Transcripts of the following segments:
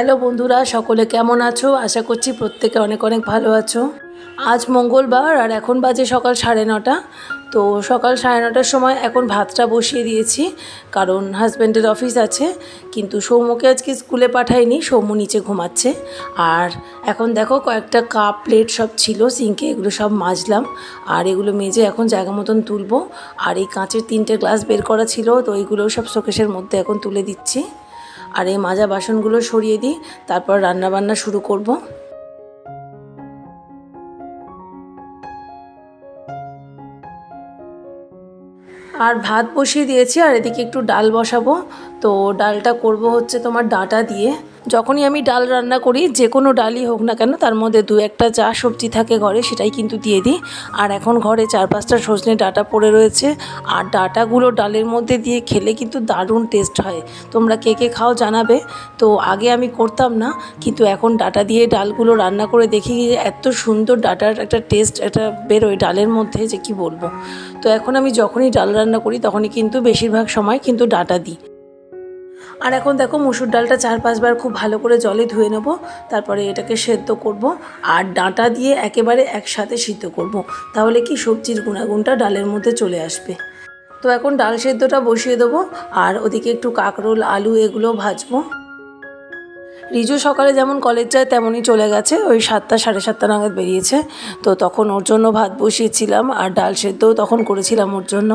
Hello বন্ধুরা, সকলে কেমন আছো? আশা করছি প্রত্যেকে অনেক অনেক ভালো আছো। আজ মঙ্গলবার আর এখন বাজে সকাল 9:30। তো সকাল 9:30টার সময় এখন ভাতটা বসিয়ে দিয়েছি, কারণ হাজব্যান্ডের অফিস আছে। কিন্তু সৌম্যকে আজকে স্কুলে পাঠাইনি, সৌম্য নিচে ঘুমাচ্ছে। আর এখন দেখো কয়েকটা কাপ প্লেট সব ছিল সিঙ্কে, এগুলো সব মাজলাম। আর এগুলো মেজে এখন জায়গা মতন তুলবো। আর এই কাঁচের 3টে গ্লাস বের করা ছিল, তো এইগুলো সব শোকেসের মধ্যে এখন তুলে দিচ্ছি। আর এই মাজা বাসনগুলো সরিয়ে দিই, তারপর রান্নাবান্না শুরু করব। আর ভাত বসিয়ে দিয়েছি, আর এদিকে একটু ডাল বসাবো। তো ডালটা করব হচ্ছে তোমার ডাঁটা দিয়ে। যখনই আমি ডাল রান্না করি, যে কোনো ডালই হোক না কেন, তার মধ্যে 2-1টা যা সবজি থাকে ঘরে সেটাই কিন্তু দিয়ে দিই। আর এখন ঘরে 4-5টা সজনে ডাঁটা পড়ে রয়েছে। আর ডাঁটাগুলো ডালের মধ্যে দিয়ে খেলে কিন্তু দারুণ টেস্ট হয়। তোমরা কে কে খাও জানাবে। তো আগে আমি করতাম না, কিন্তু এখন ডাঁটা দিয়ে ডালগুলো রান্না করে দেখি এত সুন্দর ডাঁটার একটা টেস্ট একটা বেরোয় ডালের মধ্যে, যে কি বলবো। তো এখন আমি যখনই ডাল রান্না করি তখনই কিন্তু বেশিরভাগ সময় কিন্তু ডাঁটা দিই। আর এখন দেখো মুসুর ডালটা 4-5 বার খুব ভালো করে জলে ধুয়ে নেব, তারপরে এটাকে সেদ্ধ করব। আর ডাঁটা দিয়ে একেবারে একসাথে সিদ্ধ করব, তাহলে কি সবজির গুণাগুণটা ডালের মধ্যে চলে আসবে। তো এখন ডাল সেদ্ধটা বসিয়ে দেবো, আর ওদিকে একটু কাঁকরোল আলু এগুলো ভাজবো। রিজু সকালে যেমন কলেজ যায় তেমনই চলে গেছে, ওই 7টা 7:30 নাগাদ বেরিয়েছে। তো তখন ওর জন্য ভাত বসিয়েছিলাম, আর ডাল সেদ্ধও তখন করেছিলাম ওর জন্য।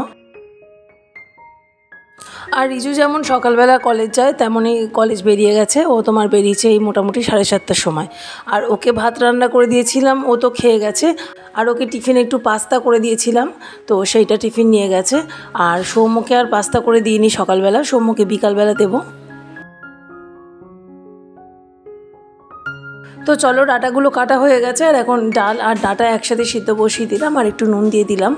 আর রিজু যেমন সকালবেলা কলেজ যায় তেমনই কলেজ বেরিয়ে গেছে, ও তোমার বেরিয়েছে এই মোটামুটি 7:30টার সময়। আর ওকে ভাত রান্না করে দিয়েছিলাম, ও তো খেয়ে গেছে। আর ওকে টিফিনে একটু পাস্তা করে দিয়েছিলাম, তো সেইটা টিফিন নিয়ে গেছে। আর সৌম্যকে আর পাস্তা করে দিইনি সকালবেলা, সৌম্যকে বিকালবেলা দেবো। তো চলো, ডাঁটাগুলো কাটা হয়ে গেছে, আর এখন ডাল আর ডাঁটা একসাথে সিদ্ধ বসিয়ে দিলাম, আর একটু নুন দিয়ে দিলাম।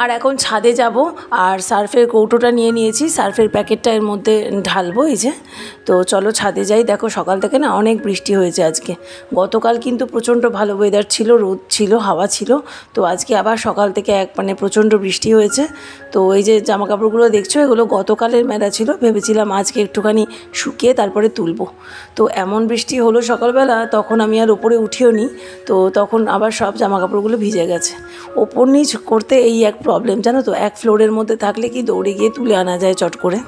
আর এখন ছাদে যাব, আর সার্ফের কৌটোটা নিয়ে নিয়েছি, সার্ফের প্যাকেটটা এর মধ্যে ঢালবো। এই যে, তো চলো ছাদে যাই। দেখো সকাল থেকে না অনেক বৃষ্টি হয়েছে আজকে। গতকাল কিন্তু প্রচণ্ড ভালো ওয়েদার ছিল, রোদ ছিল, হাওয়া ছিল। তো আজকে আবার সকাল থেকে প্রচণ্ড বৃষ্টি হয়েছে। তো এই যে জামা কাপড়গুলো দেখছো, এগুলো গতকালের মেলা ছিল, ভেবেছিলাম আজকে একটুখানি শুকিয়ে তারপরে তুলবো। তো এমন বৃষ্টি হলো সকালবেলা, তখন আমি আর ওপরে উঠিও নি। তো তখন আবার সব জামা কাপড়গুলো ভিজে গেছে। ওপর নিচ করতে এই এক প্রবলেম, জানো তো, এক ফ্লোরের মধ্যে থাকলে কি দৌড়ে গিয়ে তুলে আনা যায় চট করে।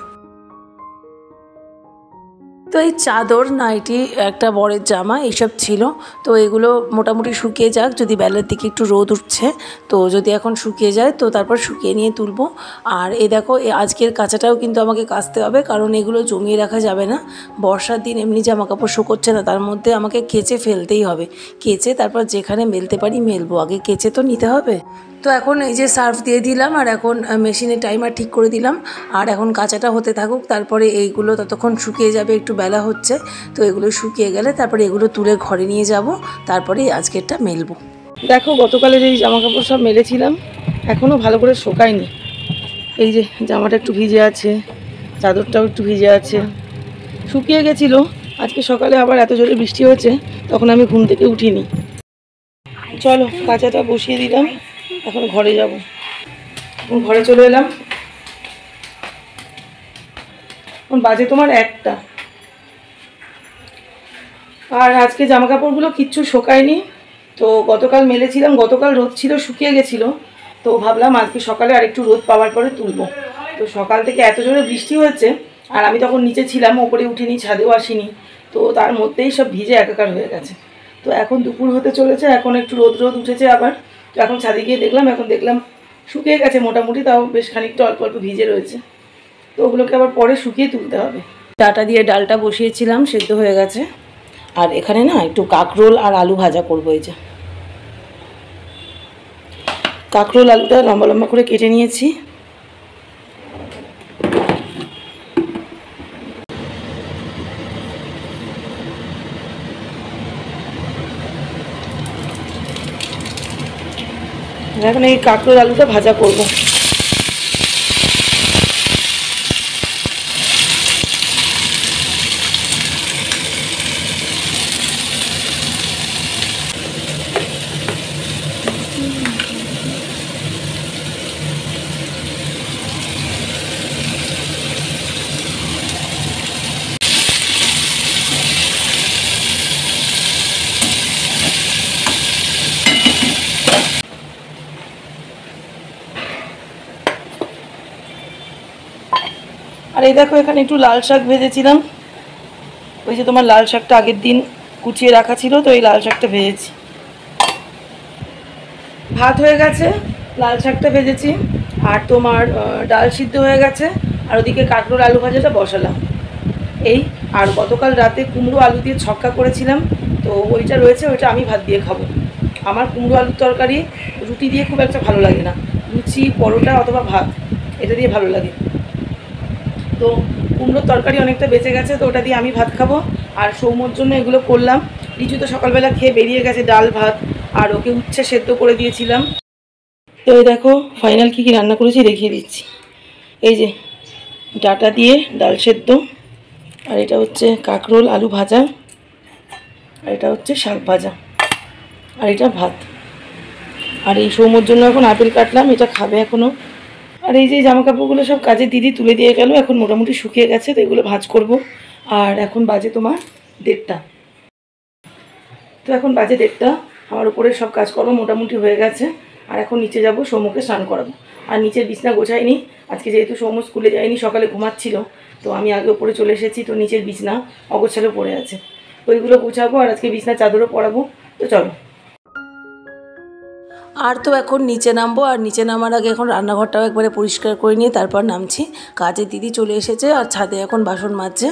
তো এই চাদর, নাইটি, একটা বরের জামা এইসব ছিল। তো এগুলো মোটামুটি শুকিয়ে যাক, যদি বেলার দিকে একটু রোদ উঠছে, তো যদি এখন শুকিয়ে যায় তো তারপর শুকিয়ে নিয়ে তুলবো। আর এই দেখো, আজকের কাঁচাটাও কিন্তু আমাকে কাচতে হবে, কারণ এগুলো জমিয়ে রাখা যাবে না। বর্ষার দিন এমনি জামা কাপড় শুকোচ্ছে না, তার মধ্যে আমাকে কেচে ফেলতেই হবে। কেচে তারপর যেখানে মেলতে পারি মেলবো, আগে কেচে তো নিতে হবে। তো এখন এই যে সার্ফ দিয়ে দিলাম, আর এখন মেশিনে টাইমার ঠিক করে দিলাম। আর এখন কাঁচাটা হতে থাকুক, তারপরে এইগুলো ততক্ষণ শুকিয়ে যাবে, একটু বেলা হচ্ছে। তো এগুলো শুকিয়ে গেলে তারপরে এগুলো তুলে ঘরে নিয়ে যাব, তারপরে আজকেরটা মেলবো। দেখো গতকালের এই জামা কাপড় সব মেলেছিলাম, এখনও ভালো করে শোকায়নি। এই যে জামাটা একটু ভিজে আছে, চাদরটাও একটু ভিজে আছে, শুকিয়ে গেছিলো। আজকে সকালে আবার এত জোরে বৃষ্টি হয়েছে, তখন আমি ঘুম থেকে উঠিনি। চলো কাঁচাটা বসিয়ে দিলাম, এখন ঘরে যাব। এখন ঘরে চলে এলাম, এখন বাজে তোমার 1টা। আর আজকে জামা কাপড়গুলো কিচ্ছু শোকায়নি। তো গতকাল মেলেছিলাম, গতকাল রোদ ছিল, শুকিয়ে গেছিলো। তো ভাবলাম আজকে সকালে আর একটু রোদ পাওয়ার পরে তুলবো। তো সকাল থেকে এত জোরে বৃষ্টি হয়েছে, আর আমি তখন নিচে ছিলাম, ওপরে উঠিনি, ছাদেও আসিনি। তো তার মধ্যেই সব ভিজে একাকার হয়ে গেছে। তো এখন দুপুর হতে চলেছে, এখন একটু রোদ উঠেছে আবার। তো এখন ছাদে গিয়ে দেখলাম, এখন দেখলাম শুকিয়ে গেছে মোটামুটি, তাও বেশ খানিকটা অল্প অল্প ভিজে রয়েছে। তো ওগুলোকে আবার পরে শুকিয়ে তুলতে হবে। ডাঁটা দিয়ে ডালটা বসিয়েছিলাম, সেদ্ধ হয়ে গেছে। আর এখানে না একটু কাঁকরোল আর আলু ভাজা করবো। এই যে কাঁকরোল আলুটা লম্বা লম্বা করে কেটে নিয়েছি। এখন এই কাঁকরোল আলুটা ভাজা করবো। আর এই দেখো এখানে একটু লাল শাক ভেজেছিলাম, ওই যে তোমার লাল শাকটা আগের দিন কুচিয়ে রাখা ছিল, তো এই লাল শাকটা ভেজেছি। ভাত হয়ে গেছে, লাল শাকটা ভেজেছি, আর তোমার ডাল সিদ্ধ হয়ে গেছে, আর ওদিকে কাঁকরোল আলু ভাজাটা বসালাম এই। আর গতকাল রাতে কুমড়ো আলু দিয়ে ছক্কা করেছিলাম, তো ওইটা রয়েছে, ওইটা আমি ভাত দিয়ে খাবো। আমার কুমড়ো আলুর তরকারি রুটি দিয়ে খুব একটা ভালো লাগে না, লুচি পরোটা অথবা ভাত এটা দিয়ে ভালো লাগে। তো কুমড়োর তরকারি অনেকটা বেঁচে গেছে, তো ওটা দিয়ে আমি ভাত খাবো। আর সৌম্যর জন্য এগুলো করলাম। রিজু তো সকালবেলা খেয়ে বেরিয়ে গেছে ডাল ভাত, আর ওকে উচ্ছে সেদ্ধ করে দিয়েছিলাম। তো এই দেখো ফাইনাল কী কী রান্না করেছি দেখিয়ে দিচ্ছি। এই যে ডাটা দিয়ে ডাল সেদ্ধ, আর এটা হচ্ছে কাঁকরোল আলু ভাজা, আর এটা হচ্ছে শাক ভাজা, আর এটা ভাত। আর এই সৌম্যর জন্য এখন আপেল কাটলাম, এটা খাবে এখনও। আর এই যে জামা কাপড়গুলো সব কাজের দিদি তুলে দিয়ে গেল, এখন মোটামুটি শুকিয়ে গেছে, তো এগুলো ভাঁজ করব। আর এখন বাজে তোমার 1:30। তো এখন বাজে 1:30, আমার উপরে সব কাজকর্ম মোটামুটি হয়ে গেছে। আর এখন নিচে যাব, সৌম্যকে স্নান করাবো। আর নিচের বিছনা গোছাইনি আজকে, যেহেতু সৌম্য স্কুলে যায়নি, সকালে ঘুমাচ্ছিল, তো আমি আগে উপরে চলে এসেছি। তো নিচের বিছনা অগোছালো পড়ে আছে, ওইগুলো গোছাবো। আর আজকে বিছনা চাদরও পরাবো। তো চলো। আর তো এখন নিচে নামবো, আর নিচে নামার আগে এখন রান্নাঘরটাও একবারে পরিষ্কার করে নিয়ে তারপর নামছি। কাজের দিদি চলে এসেছে, আর ছাদে এখন বাসন মাজছে,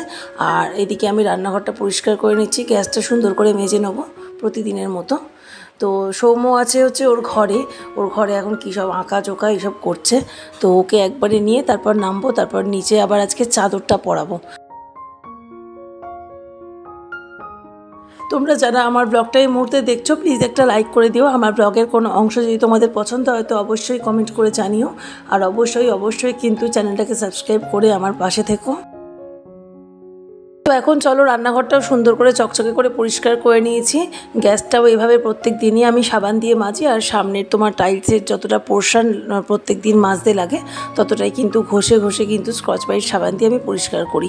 আর এদিকে আমি রান্নাঘরটা পরিষ্কার করে নিচ্ছি। গ্যাসটা সুন্দর করে মেজে নেবো প্রতিদিনের মতো। তো সৌম্য আছে হচ্ছে ওর ঘরে এখন কী সব আঁকা চোকা এইসব করছে, তো ওকে একবারে নিয়ে তারপর নামবো। তারপর নিচে আবার আজকে চাদরটা পরাবো। তোমরা যারা আমার ব্লগটা এই মুহূর্তে দেখছো, প্লিজ একটা লাইক করে দিও। আমার ব্লগের কোনো অংশ যদি তোমাদের পছন্দ হয় তো অবশ্যই কমেন্ট করে জানিও। আর অবশ্যই কিন্তু চ্যানেলটাকে সাবস্ক্রাইব করে আমার পাশে থেকো। তো এখন চলো, রান্নাঘরটাও সুন্দর করে চকচকে করে পরিষ্কার করে নিয়েছি। গ্যাসটাও এভাবে প্রত্যেক দিনই আমি সাবান দিয়ে মাজি। আর সামনের তোমার টাইলসের যতটা পোর্শন প্রত্যেক দিন মাজতে লাগে, ততটাই কিন্তু ঘষে কিন্তু স্কচ ব্রাইট সাবান দিয়ে আমি পরিষ্কার করি।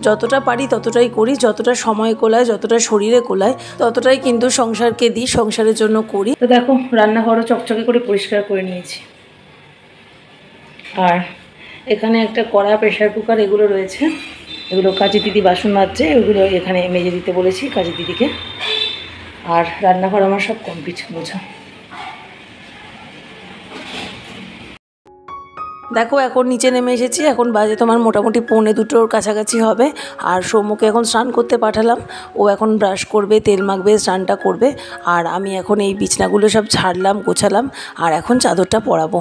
যতটা পারি ততটাই করি, যতটা সময় কোলায়, যতটা শরীরে কোলায়, ততটাই কিন্তু সংসারকে দিই, সংসারের জন্য করি। তো দেখো রান্নাঘরও চকচকে করে পরিষ্কার করে নিয়েছি। আর এখানে একটা কড়া, প্রেশার কুকার এগুলো রয়েছে, এগুলো কাজের দিদি বাসন মাজছে, ওইগুলো এখানে মেজে দিতে বলেছি কাজের দিদিকে। আর রান্নাঘর আমার সব কমপ্লিট বোঝা। দেখো এখন নিচে নেমে এসেছি, এখন বাজে তোমার মোটামুটি 1:45 কাছাকাছি হবে। আর সৌম্যকে এখন স্নান করতে পাঠালাম, ও এখন ব্রাশ করবে, তেল মাখবে, স্নানটা করবে। আর আমি এখন এই বিছনাগুলো সব ছাড়লাম, গোছালাম, আর এখন চাদরটা পরাবো।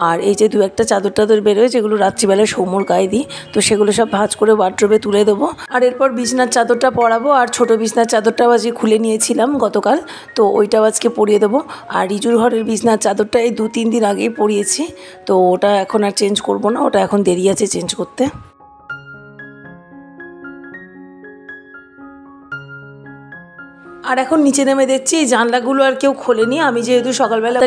আর এই যে 2-1টা চাদর টাদর বেরোয়, যেগুলো রাত্রিবেলায় সৌম্যর গায়ে দিই, তো সেগুলো সব ভাঁজ করে ওয়ার্ড্রোবে তুলে দেবো। আর এরপর বিছনার চাদরটা পরাবো। আর ছোটো বিছনার চাদরটাও আজকে খুলে নিয়েছিলাম গতকাল, তো ওইটাও আজকে পরিয়ে দেবো। আর রিজুর ঘরের বিছনার চাদরটা এই 2-3 দিন আগেই পরিয়েছি, তো ওটা এখন আর চেঞ্জ করব না, ওটা এখন দেরি আছে চেঞ্জ করতে। আর এখন নিচে নেমে দেখছি এই জানলাগুলো আর কেউ খোলেনি। আমি যেহেতু সকালবেলা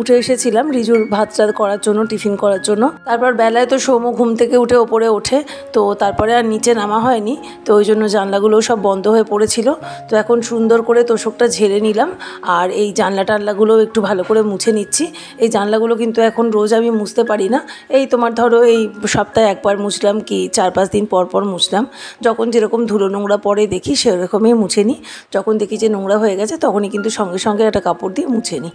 উঠে এসেছিলাম রিজুর ভাত টাত করার জন্য, টিফিন করার জন্য। তারপর বেলায় তো সৌম্য ঘুম থেকে উঠে ওপরে ওঠে, তো তারপরে আর নিচে নামা হয়নি, তো ওই জন্য জানলাগুলোও সব বন্ধ হয়ে পড়েছিল। তো এখন সুন্দর করে তোষকটা ঝেড়ে নিলাম, আর এই জানলা টানলাগুলোও একটু ভালো করে মুছে নিচ্ছি। এই জানলাগুলো কিন্তু এখন রোজ আমি মুছতে পারি না, এই তোমার ধরো এই সপ্তাহে একবার মুছলাম, কি 4-5 দিন পর পর মুছলাম। যখন যেরকম ধুলো নোংরা পরে দেখি সেরকমই মুছে নিই। যখন দেখি যে নোংরা হয়ে গেছে তখনই কিন্তু সঙ্গে সঙ্গে একটা কাপড় দিয়ে মুছে নিই।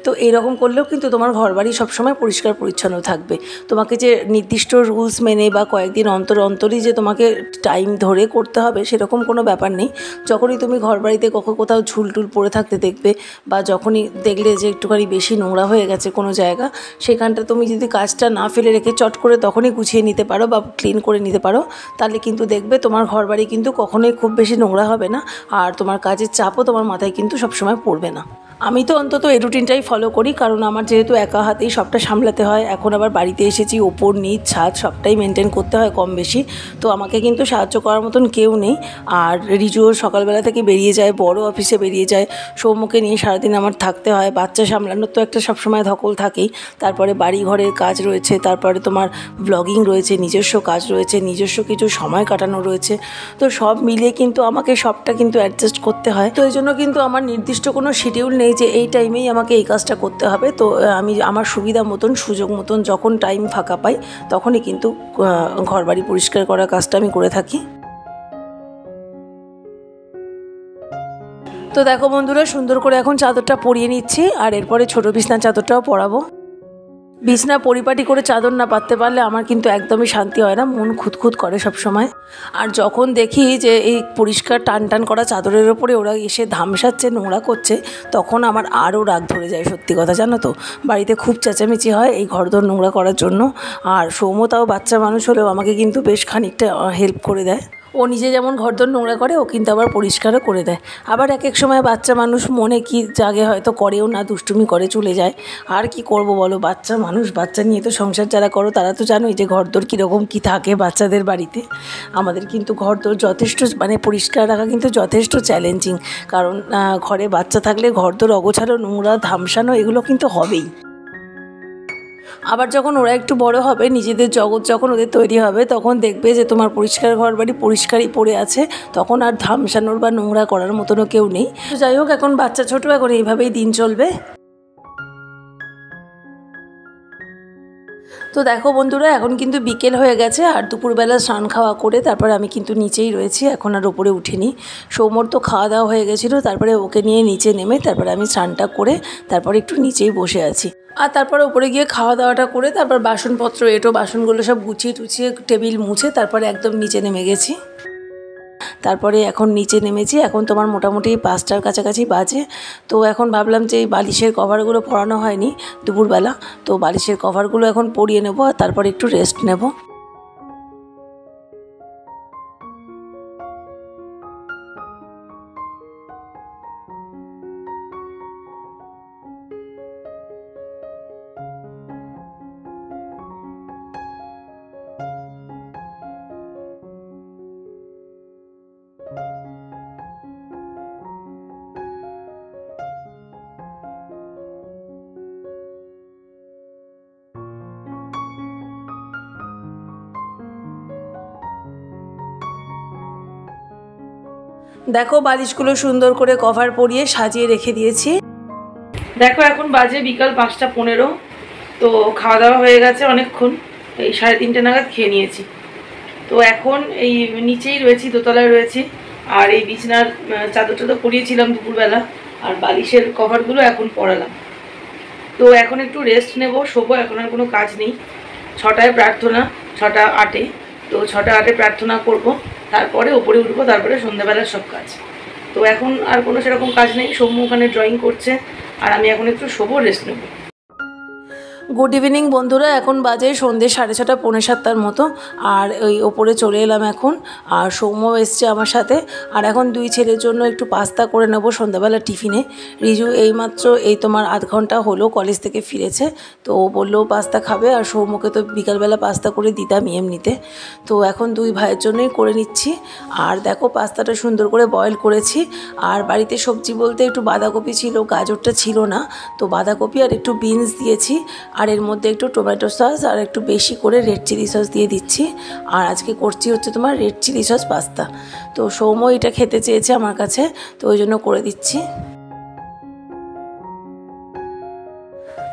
তো এরকম করলেও কিন্তু তোমার ঘরবাড়ি সবসময় পরিষ্কার পরিচ্ছন্ন থাকবে। তোমাকে যে নির্দিষ্ট রুলস মেনে বা কয়েকদিন অন্তরই যে তোমাকে টাইম ধরে করতে হবে সেরকম কোনো ব্যাপার নেই। যখনই তুমি ঘরবাড়িতে কোথাও ঝুলটুল পড়ে থাকতে দেখবে, বা যখনই দেখলে যে একটুখানি বেশি নোংরা হয়ে গেছে কোনো জায়গা, সেখানটা তুমি যদি কাজটা না ফেলে রেখে চট করে তখনই গুছিয়ে নিতে পারো বা ক্লিন করে নিতে পারো, তাহলে কিন্তু দেখবে তোমার ঘরবাড়ি কিন্তু কখনোই খুব বেশি নোংরা হবে না, আর তোমার কাজের চাপও তোমার মাথায় কিন্তু সবসময় পড়বে না। আমি তো অন্তত এই রুটিনটাই ফলো করি, কারণ আমার যেহেতু একা হাতেই সবটা সামলাতে হয়। এখন আবার বাড়িতে এসেছি, ওপর নিচ ছাদ সবটাই মেনটেন করতে হয় কম বেশি, তো আমাকে কিন্তু সাহায্য করার মতন কেউ নেই। আর রিজুও সকালবেলা থেকে বেরিয়ে যায়, বড় অফিসে বেরিয়ে যায়, সৌম্যকে নিয়ে সারাদিন আমার থাকতে হয়। বাচ্চা সামলানোর তো একটা সবসময় ধকল থাকেই, তারপরে বাড়ি ঘরের কাজ রয়েছে, তারপরে তোমার ব্লগিং রয়েছে, নিজস্ব কাজ রয়েছে, নিজস্ব কিছু সময় কাটানো রয়েছে, তো সব মিলিয়ে কিন্তু আমাকে সবটা কিন্তু অ্যাডজাস্ট করতে হয়। তো এই জন্য কিন্তু আমার নির্দিষ্ট কোনো শিডিউল নেই নেই যে এই টাইমেই আমাকে এই কাজটা করতে হবে। তো আমি আমার সুবিধা মতন সুযোগ মতন যখন টাইম ফাঁকা পাই তখনই কিন্তু ঘরবাড়ি পরিষ্কার করার কাজটা আমি করে থাকি। তো দেখো বন্ধুরা, সুন্দর করে এখন চাদরটা পরিয়ে নিচ্ছি, আর এরপরে ছোটো বিছনার চাদরটাও পরাবো। বিছনা পরিপাটি করে চাদর না পাততে পারলে আমার কিন্তু একদমই শান্তি হয় না, মন খুঁতখুত করে সব সময়। আর যখন দেখি যে এই পরিষ্কার টান টান করা চাদরের ওপরে ওরা এসে ধামসাচ্ছে, নোংরা করছে, তখন আমার আরও রাগ ধরে যায়। সত্যি কথা জানো তো, বাড়িতে খুব চেঁচামেচি হয় এই ঘরদোর নোংরা করার জন্য। আর সৌম্যতাও বাচ্চা মানুষ হলেও আমাকে কিন্তু বেশ খানিকটা হেল্প করে দেয়। ও নিজে যেমন ঘরদোর নোংরা করে, ও কিন্তু আবার পরিষ্কারও করে দেয়। আবার এক এক সময় বাচ্চা মানুষ মনে কি জাগে হয়তো করেও না, দুষ্টুমি করে চলে যায়। আর কি করব বলো, বাচ্চা মানুষ, বাচ্চা নিয়ে তো সংসার যারা করো তারা তো জানোই যে ঘরদোর কীরকম কী থাকে বাচ্চাদের বাড়িতে। আমাদের কিন্তু ঘরদোর যথেষ্ট পরিষ্কার রাখা কিন্তু যথেষ্ট চ্যালেঞ্জিং, কারণ ঘরে বাচ্চা থাকলে ঘরদোর অগোছালো, নোংরা, ধামসানো এগুলো কিন্তু হবেই। আবার যখন ওরা একটু বড় হবে, নিজেদের জগৎ যখন ওদের তৈরি হবে, তখন দেখবে যে তোমার পরিষ্কার ঘর বাড়ি পরিষ্কারই পড়ে আছে, তখন আর ধামসানোর বা নোংরা করার মতনও কেউ নেই। তো যাই হোক, এখন বাচ্চা ছোটো, এখন এইভাবেই দিন চলবে। তো দেখো বন্ধুরা, এখন কিন্তু বিকেল হয়ে গেছে, আর দুপুরবেলা স্নান খাওয়া করে তারপর আমি কিন্তু নিচেই রয়েছি, এখন আর ওপরে উঠিনি। সৌমর তো খাওয়া দাওয়া হয়ে গেছিলো, তারপরে ওকে নিয়ে নিচে নেমে তারপরে আমি স্নানটা করে তারপরে একটু নিচেই বসে আছি। আর তারপরে উপরে গিয়ে খাওয়া দাওয়াটা করে তারপর বাসনপত্র বাসনগুলো সব গুছিয়ে টুছিয়ে টেবিল মুছে তারপরে একদম নিচে নেমে গেছি। তারপরে এখন নিচে নেমেছি, এখন তোমার মোটামুটি 5টার কাছাকাছি বাজে। তো এখন ভাবলাম যে এই বালিশের কভারগুলো পরানো হয়নি দুপুরবেলা, তো বালিশের কভারগুলো এখন পরিয়ে নেবো আর তারপরে একটু রেস্ট নেব। দেখো বালিশগুলো সুন্দর করে কভার পরিয়ে সাজিয়ে রেখে দিয়েছি। দেখো এখন বাজে বিকাল 5টা 15। তো খাওয়া দাওয়া হয়ে গেছে অনেকক্ষণ, এই 3:30 নাগাদ খেয়ে নিয়েছি। তো এখন এই নিচেই রয়েছি, দোতলায় রয়েছি। আর এই বিছনার চাদরটা তো পরিয়েছিলাম দুপুরবেলা, আর বালিশের কভারগুলো এখন পরালাম। তো এখন একটু রেস্ট নেব, শোবো, এখন আর কোনো কাজ নেই। 6টায় প্রার্থনা, 6টা 8-এ। তো 6টা 8-এ প্রার্থনা করব, তারপরে ওপরে উঠবো, তারপরে সন্ধ্যাবেলার সব কাজ। তো এখন আর কোনো সেরকম কাজ নেই। সৌম্য ওখানে ড্রয়িং করছে, আর আমি এখন একটু শোবো, রেস্ট নেব। গুড ইভিনিং বন্ধুরা, এখন বাজে সন্ধ্যে 6:30 7:45 মতো। আর ওই ওপরে চলে এলাম এখন, আর সৌম্য এসছে আমার সাথে। আর এখন 2 ছেলের জন্য একটু পাস্তা করে নেব সন্ধ্যাবেলা টিফিনে। রিজু এইমাত্র তোমার আধ ঘন্টা হলো কলেজ থেকে ফিরেছে, তো ও বললো পাস্তা খাবে, আর সৌম্যকে তো বিকালবেলা পাস্তা করে দিতাম এমনিতে। তো এখন 2 ভাইয়ের জন্যই করে নিচ্ছি। আর দেখো পাস্তাটা সুন্দর করে বয়েল করেছি। আর বাড়িতে সবজি বলতে একটু বাঁধাকপি ছিল, গাজরটা ছিল না, তো বাঁধাকপি আর একটু বিনস দিয়েছি। আর এর মধ্যে একটু টমেটো সস আর একটু বেশি করে রেড চিলি সস দিয়ে দিচ্ছি। আর আজকে করছি হচ্ছে তোমার রেড চিলি সস পাস্তা। তো সৌম্য এটা খেতে চেয়েছে আমার কাছে, তো ওই জন্য করে দিচ্ছি।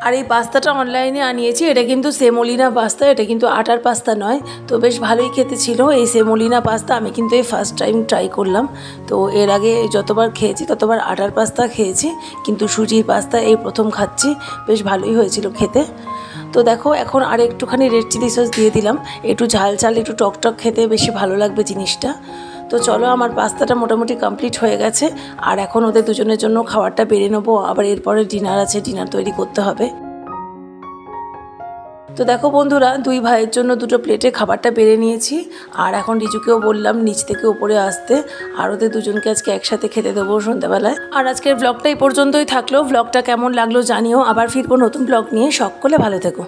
আর এই পাস্তাটা অনলাইনে আনিয়েছি, এটা কিন্তু সেমোলিনা পাস্তা, এটা কিন্তু আটার পাস্তা নয়। তো বেশ ভালোই খেতে ছিল এই সেমোলিনা পাস্তা। আমি কিন্তু এই ফার্স্ট টাইম ট্রাই করলাম। তো এর আগে যতবার খেয়েছি ততবার আটার পাস্তা খেয়েছি, কিন্তু সুজির পাস্তা এই প্রথম খাচ্ছি। বেশ ভালোই হয়েছিল খেতে। তো দেখো এখন আর একটুখানি রেড চিলি সস দিয়ে দিলাম, একটু ঝাল ঝাল একটু টকটক খেতে বেশি ভালো লাগবে জিনিসটা। তো চলো, আমার পাস্তাটা মোটামুটি কমপ্লিট হয়ে গেছে। আর এখন ওদের দুজনের জন্য খাবারটা বেড়ে নেবো, আবার এরপরে ডিনার আছে, ডিনার তৈরি করতে হবে। তো দেখো বন্ধুরা, 2 ভাইয়ের জন্য 2টো প্লেটে খাবারটা বেড়ে নিয়েছি। আর এখন রিজুকেও বললাম নিচ থেকে উপরে আসতে, আর ওদের দুজনকে আজকে একসাথে খেতে দেবো সন্ধ্যাবেলায়। আর আজকের ব্লগটা এই পর্যন্তই থাকলো। ব্লগটা কেমন লাগলো জানিও, আবার ফিরবো নতুন ব্লগ নিয়ে। সকলে ভালো থেকো।